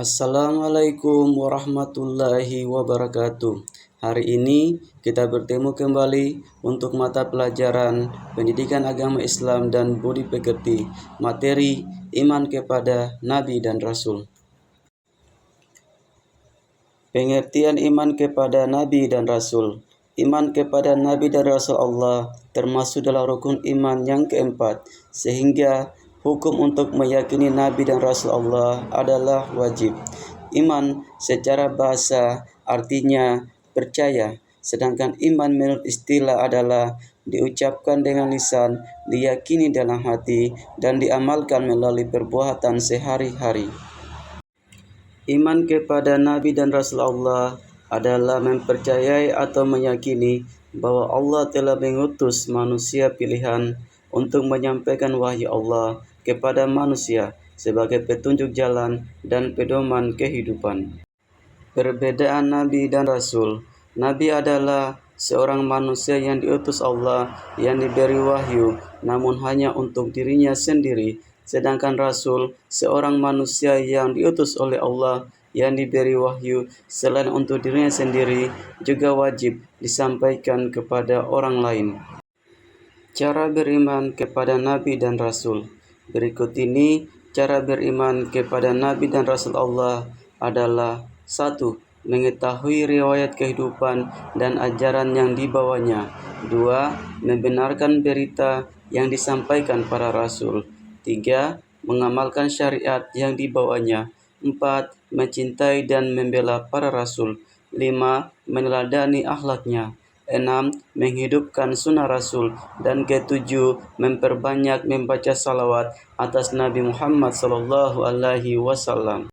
Assalamualaikum warahmatullahi wabarakatuh. Hari ini kita bertemu kembali untuk mata pelajaran Pendidikan Agama Islam dan Budi Pekerti, materi Iman kepada Nabi dan Rasul. Pengertian iman kepada Nabi dan Rasul. Iman kepada Nabi dan Rasul Allah termasuk dalam rukun iman yang keempat, sehingga hukum untuk meyakini Nabi dan Rasul Allah adalah wajib. Iman secara bahasa artinya percaya, sedangkan iman menurut istilah adalah diucapkan dengan lisan, diyakini dalam hati, dan diamalkan melalui perbuatan sehari-hari. Iman kepada Nabi dan Rasul Allah adalah mempercayai atau meyakini bahwa Allah telah mengutus manusia pilihan untuk menyampaikan wahyu Allah kepada manusia sebagai petunjuk jalan dan pedoman kehidupan. Perbedaan Nabi dan Rasul. Nabi adalah seorang manusia yang diutus Allah yang diberi wahyu namun hanya untuk dirinya sendiri. Sedangkan Rasul, seorang manusia yang diutus oleh Allah yang diberi wahyu selain untuk dirinya sendiri, juga wajib disampaikan kepada orang lain. Cara beriman kepada Nabi dan Rasul. Berikut ini cara beriman kepada Nabi dan Rasul Allah adalah: 1. Mengetahui riwayat kehidupan dan ajaran yang dibawanya. 2. Membenarkan berita yang disampaikan para Rasul. 3. Mengamalkan syariat yang dibawanya. 4. Mencintai dan membela para Rasul. 5. Meneladani akhlaknya. 6. Menghidupkan sunnah Rasul. Dan ketujuh, memperbanyak membaca salawat atas Nabi Muhammad SAW.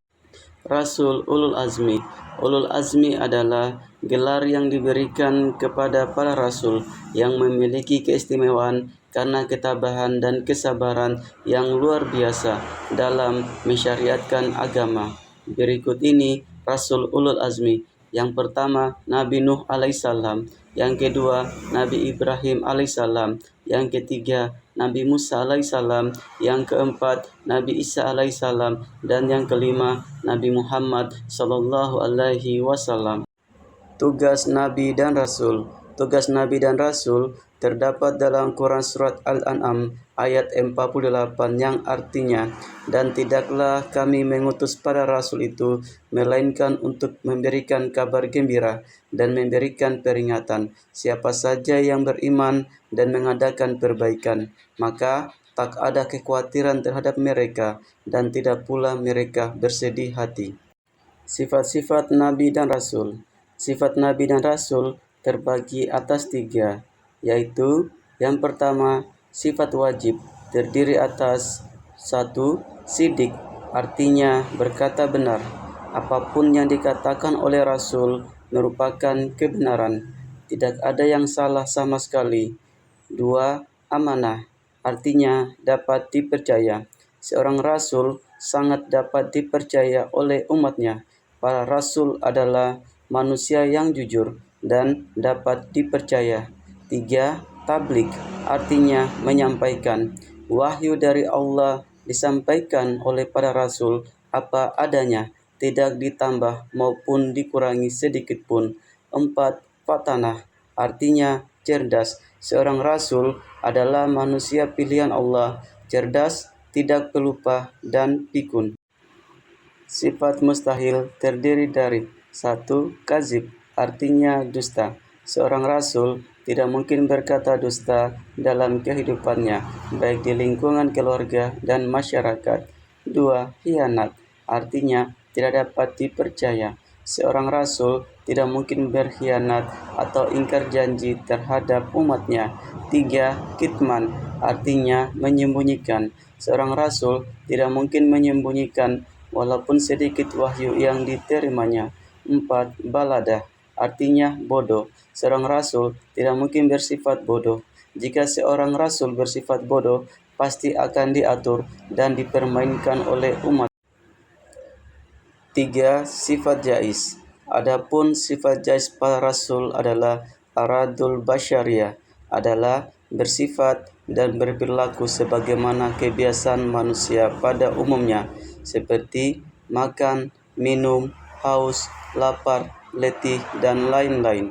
Rasul Ulul Azmi. Ulul Azmi adalah gelar yang diberikan kepada para rasul yang memiliki keistimewaan karena ketabahan dan kesabaran yang luar biasa dalam mensyariatkan agama. Berikut ini Rasul Ulul Azmi. Yang pertama, Nabi Nuh alaihissalam. Yang kedua, Nabi Ibrahim alaihissalam. Yang ketiga, Nabi Musa alaihissalam. Yang keempat, Nabi Isa alaihissalam. Dan yang kelima, Nabi Muhammad sallallahu alaihi wasallam. Tugas Nabi dan Rasul. Tugas Nabi dan Rasul terdapat dalam Quran Surat Al-An'am ayat 48 yang artinya, "Dan tidaklah kami mengutus para Rasul itu, melainkan untuk memberikan kabar gembira dan memberikan peringatan. Siapa saja yang beriman dan mengadakan perbaikan, maka tak ada kekhawatiran terhadap mereka dan tidak pula mereka bersedih hati." Sifat-sifat Nabi dan Rasul. Sifat Nabi dan Rasul terbagi atas 3, yaitu yang pertama, sifat wajib, terdiri atas 1. Sidik, artinya berkata benar. Apapun yang dikatakan oleh Rasul merupakan kebenaran. Tidak ada yang salah sama sekali. 2. Amanah, artinya dapat dipercaya. Seorang Rasul sangat dapat dipercaya oleh umatnya. Para Rasul adalah manusia yang jujur dan dapat dipercaya. 3. Tabligh, artinya menyampaikan. Wahyu dari Allah disampaikan oleh para Rasul apa adanya, tidak ditambah maupun dikurangi sedikit pun. 4. Fatanah, artinya cerdas. Seorang Rasul adalah manusia pilihan Allah, cerdas, tidak pelupa, dan pikun. Sifat mustahil terdiri dari 1. Kazib, artinya dusta. Seorang Rasul tidak mungkin berkata dusta dalam kehidupannya, baik di lingkungan keluarga dan masyarakat. 2. Khianat, artinya tidak dapat dipercaya. Seorang Rasul tidak mungkin berkhianat atau ingkar janji terhadap umatnya. 3. Kitman, artinya menyembunyikan. Seorang Rasul tidak mungkin menyembunyikan walaupun sedikit wahyu yang diterimanya. 4. Baladah, artinya bodoh. Seorang Rasul tidak mungkin bersifat bodoh. Jika seorang Rasul bersifat bodoh, pasti akan diatur dan dipermainkan oleh umat. 3. Sifat jais. Adapun sifat jais para Rasul adalah aradul basyariyah, adalah bersifat dan berperilaku sebagaimana kebiasaan manusia pada umumnya, seperti makan, minum, haus, lapar, letih, dan lain-lain.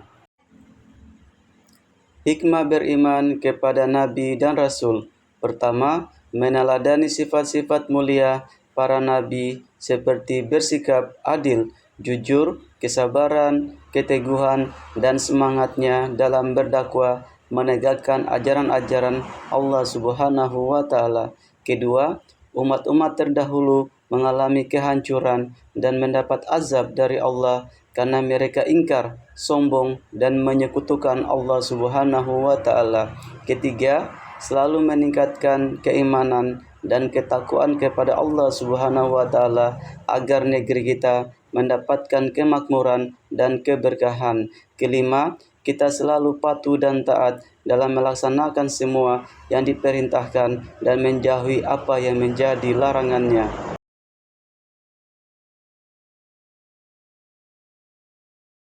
Hikmah beriman kepada Nabi dan Rasul. Pertama, meneladani sifat-sifat mulia para Nabi seperti bersikap adil, jujur, kesabaran, keteguhan, dan semangatnya dalam berdakwah menegakkan ajaran-ajaran Allah Subhanahu wa Ta'ala. Kedua, umat-umat terdahulu mengalami kehancuran dan mendapat azab dari Allah karena mereka ingkar, sombong, dan menyekutukan Allah Subhanahu wa Ta'ala. Ketiga, selalu meningkatkan keimanan dan ketakwaan kepada Allah Subhanahu wa Ta'ala agar negeri kita mendapatkan kemakmuran dan keberkahan. Kelima, kita selalu patuh dan taat dalam melaksanakan semua yang diperintahkan dan menjauhi apa yang menjadi larangannya.